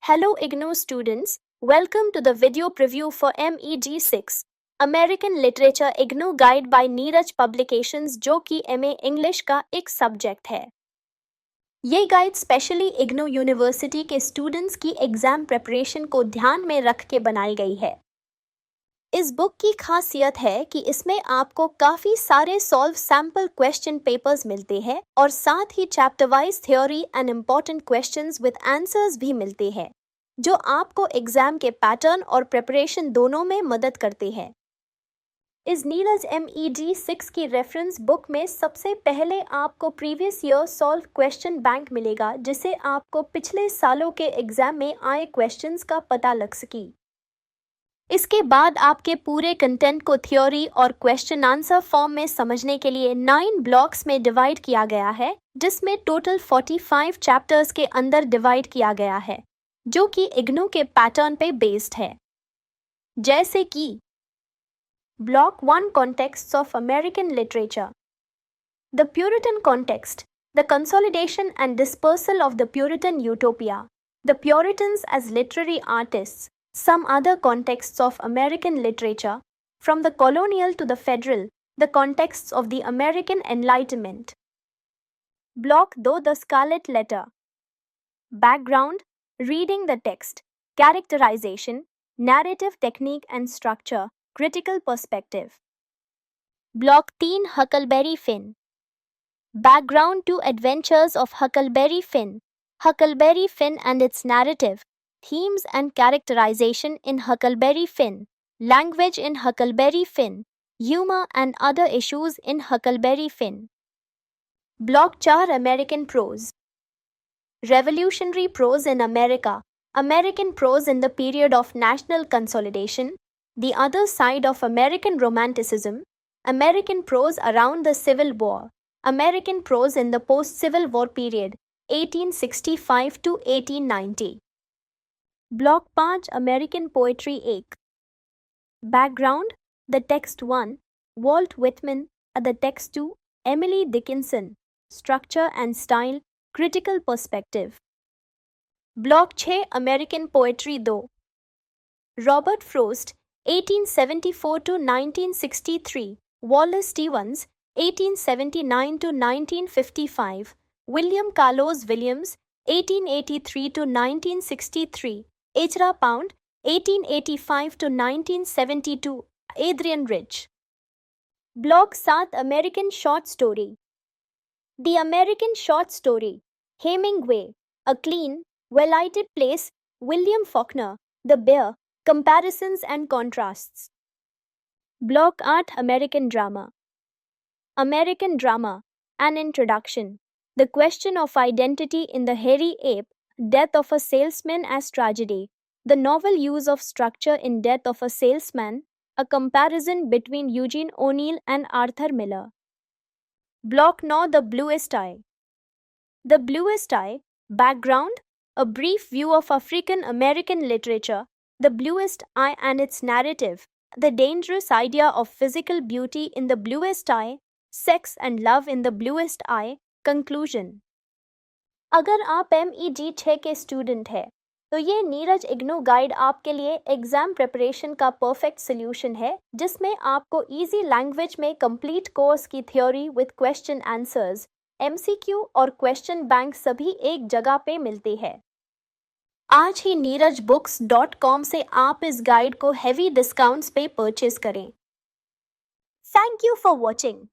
Hello IGNOU students, welcome to the video preview for MEG6, American Literature IGNOU Guide by Neeraj Publications जो कि MA English का एक subject है। ये guide specially IGNOU university के students की एग्जाम प्रिपरेशन को ध्यान में रख के बनाई गई है। इस बुक की खासियत है कि इसमें आपको काफ़ी सारे सॉल्व सैम्पल क्वेश्चन पेपर्स मिलते हैं और साथ ही chapter wise theory and important questions with answers भी मिलते हैं, जो आपको एग्जाम के पैटर्न और प्रिपरेशन दोनों में मदद करते हैं। इस नीरज MEG6 की रेफरेंस बुक में सबसे पहले आपको previous year solve question bank मिलेगा, जिससे आपको पिछले सालों के एग्जाम में आए क्वेश्चंस का पता लग सके। इसके बाद आपके पूरे कंटेंट को थ्योरी और क्वेश्चन आंसर फॉर्म में समझने के लिए 9 ब्लॉक्स में डिवाइड किया गया है, जिसमें टोटल 45 चैप्टर्स के अंदर डिवाइड किया गया है, जो कि IGNOU के पैटर्न पे बेस्ड है। जैसे कि block 1 contexts of American literature, the Puritan context, the consolidation and dispersal of the Puritan utopia, the Puritans as literary artists, some other contexts of American literature, from the colonial to the federal, the contexts of the American Enlightenment. Block 2, The Scarlet Letter. Background, reading the text, characterization, narrative technique and structure, critical perspective. Block 3, Huckleberry Finn. Background to adventures of Huckleberry Finn. Huckleberry Finn and its narrative, themes and characterization in Huckleberry Finn, language in Huckleberry Finn, humor and other issues in Huckleberry Finn. Block 4, American Prose. Revolutionary prose in America, American prose in the period of national consolidation, the other side of American romanticism, American prose around the Civil War, American prose in the post-Civil War period, 1865 to 1890. Block 5, American Poetry 1. Background, the text 1, Walt Whitman, the text 2, Emily Dickinson, structure and style, critical perspective. Block 6, American Poetry 2. Robert Frost, 1874 to 1963, Wallace Stevens, 1879 to 1955, William Carlos Williams, 1883 to 1963, Ezra Pound, 1885 to 1972, Adrian Rich. Block 7, American Short Story. The American Short Story, Hemingway, A Clean, Well-Lighted Place, William Faulkner, The Bear, Comparisons and Contrasts. Block 8, American Drama. American Drama, An Introduction. The Question of Identity in the Hairy Ape, Death of a Salesman as Tragedy, the novel use of structure in Death of a Salesman, a comparison between Eugene O'Neill and Arthur Miller. Block 9, The Bluest Eye. The Bluest Eye, background, a brief view of African American literature, the bluest eye and its narrative, the dangerous idea of physical beauty in the bluest eye, sex and love in the bluest eye, conclusion. अगर आप MEG6 के student हैं तो ये Neeraj IGNOU guide आपके लिए exam preparation का perfect solution है, जिसमें आपको इजी लैंग्वेज में कंप्लीट कोर्स की theory with question answers, MCQ और क्वेश्चन बैंक सभी एक जगह पे मिलते हैं। आज ही neerajbooks.com से आप इस गाइड को हेवी डिस्काउंट्स पे परचेज करें। Thank you for watching.